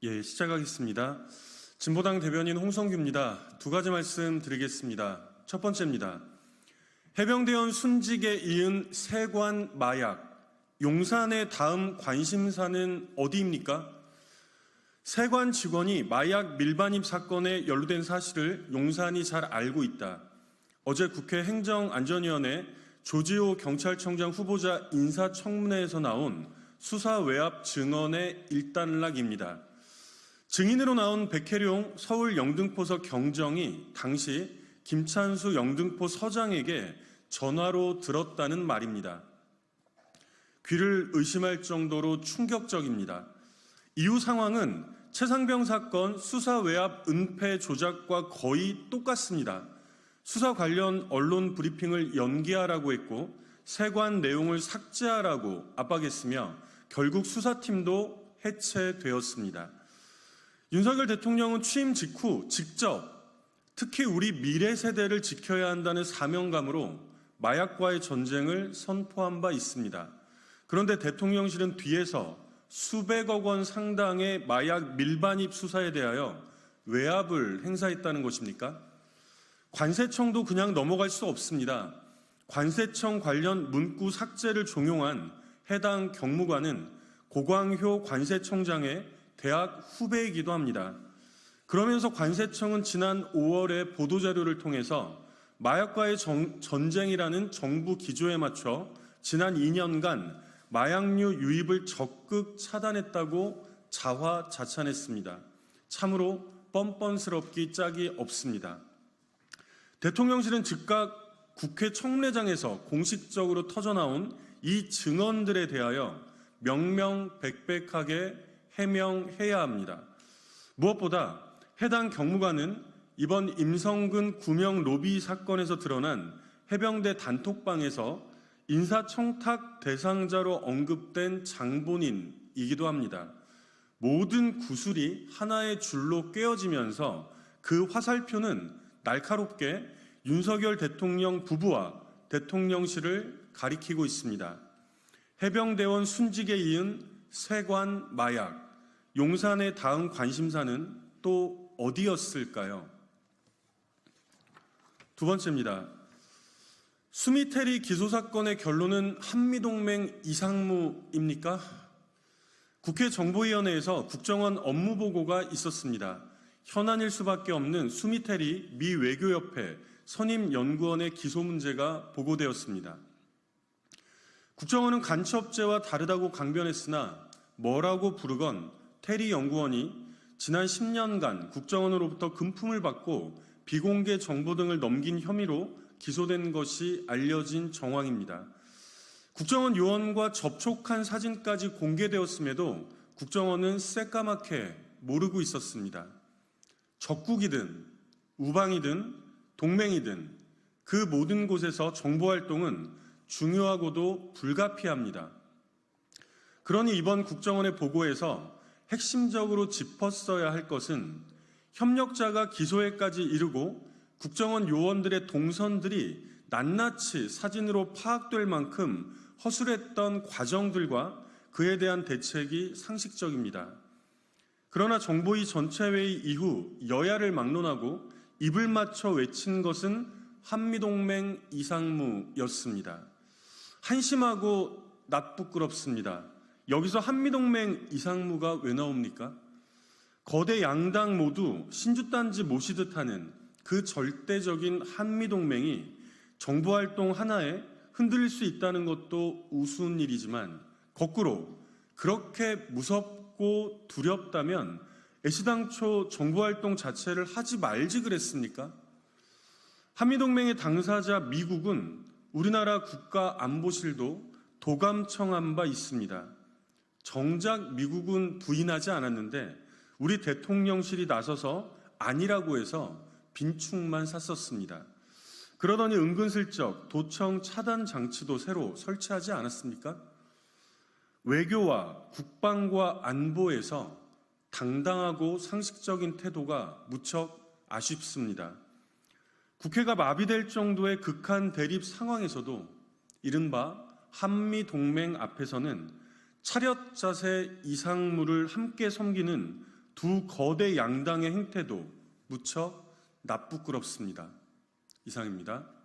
시작하겠습니다. 진보당 대변인 홍성규입니다. 두 가지 말씀 드리겠습니다. 첫 번째입니다. 해병대원 순직에 이은 세관 마약, 용산의 다음 관심사는 어디입니까? 세관 직원이 마약 밀반입 사건에 연루된 사실을 용산이 잘 알고 있다. 어제 국회 행정안전위원회 조지호 경찰청장 후보자 인사청문회에서 나온 수사 외압 증언의 일단락입니다. 증인으로 나온 백혜룡 서울 영등포서 경정이 당시 김찬수 영등포 서장에게 전화로 들었다는 말입니다. 귀를 의심할 정도로 충격적입니다. 이후 상황은 최상병 사건 수사 외압 은폐 조작과 거의 똑같습니다. 수사 관련 언론 브리핑을 연기하라고 했고 세관 내용을 삭제하라고 압박했으며 결국 수사팀도 해체되었습니다. 윤석열 대통령은 취임 직후 직접 특히 우리 미래 세대를 지켜야 한다는 사명감으로 마약과의 전쟁을 선포한 바 있습니다. 그런데 대통령실은 뒤에서 수백억 원 상당의 마약 밀반입 수사에 대하여 외압을 행사했다는 것입니까? 관세청도 그냥 넘어갈 수 없습니다. 관세청 관련 문구 삭제를 종용한 해당 경무관은 고광효 관세청장의 대학 후배이기도 합니다. 그러면서 관세청은 지난 5월에 보도자료를 통해서 마약과의 전쟁이라는 정부 기조에 맞춰 지난 2년간 마약류 유입을 적극 차단했다고 자화자찬했습니다. 참으로 뻔뻔스럽기 짝이 없습니다. 대통령실은 즉각 국회 청문회장에서 공식적으로 터져나온 이 증언들에 대하여 명명백백하게 해명해야 합니다. 무엇보다 해당 경무관은 이번 임성근 구명 로비 사건에서 드러난 해병대 단톡방에서 인사청탁 대상자로 언급된 장본인이기도 합니다. 모든 구슬이 하나의 줄로 꿰어지면서 그 화살표는 날카롭게 윤석열 대통령 부부와 대통령실을 가리키고 있습니다. 해병대원 순직에 이은 세관 마약, 용산의 다음 관심사는 또 어디였을까요? 두 번째입니다. 수미테리 기소 사건의 결론은 한미동맹 이상무입니까? 국회 정보위원회에서 국정원 업무보고가 있었습니다. 현안일 수밖에 없는 수미테리 미 외교협회 선임연구원의 기소 문제가 보고되었습니다. 국정원은 간첩죄와 다르다고 강변했으나 뭐라고 부르건 테리 연구원이 지난 10년간 국정원으로부터 금품을 받고 비공개 정보 등을 넘긴 혐의로 기소된 것이 알려진 정황입니다. 국정원 요원과 접촉한 사진까지 공개되었음에도 국정원은 새까맣게 모르고 있었습니다. 적국이든 우방이든 동맹이든 그 모든 곳에서 정보활동은 중요하고도 불가피합니다. 그러니 이번 국정원의 보고에서 핵심적으로 짚었어야 할 것은 협력자가 기소에까지 이르고 국정원 요원들의 동선들이 낱낱이 사진으로 파악될 만큼 허술했던 과정들과 그에 대한 대책이 상식적입니다. 그러나 정보위 전체회의 이후 여야를 막론하고 입을 맞춰 외친 것은 한미동맹 이상무였습니다. 한심하고 낯부끄럽습니다. 여기서 한미동맹 이상무가 왜 나옵니까? 거대 양당 모두 신주단지 모시듯 하는 그 절대적인 한미동맹이 정보활동 하나에 흔들릴 수 있다는 것도 우스운 일이지만 거꾸로 그렇게 무섭고 두렵다면 애시당초 정보활동 자체를 하지 말지 그랬습니까? 한미동맹의 당사자 미국은 우리나라 국가안보실도 도감청한 바 있습니다. 정작 미국은 부인하지 않았는데 우리 대통령실이 나서서 아니라고 해서 빈축만 샀었습니다. 그러더니 은근슬쩍 도청 차단 장치도 새로 설치하지 않았습니까? 외교와 국방과 안보에서 당당하고 상식적인 태도가 무척 아쉽습니다. 국회가 마비될 정도의 극한 대립 상황에서도 이른바 한미동맹 앞에서는 차렷 자세 이상무를 함께 섬기는 두 거대 양당의 행태도 무척 나쁘끄럽습니다. 이상입니다.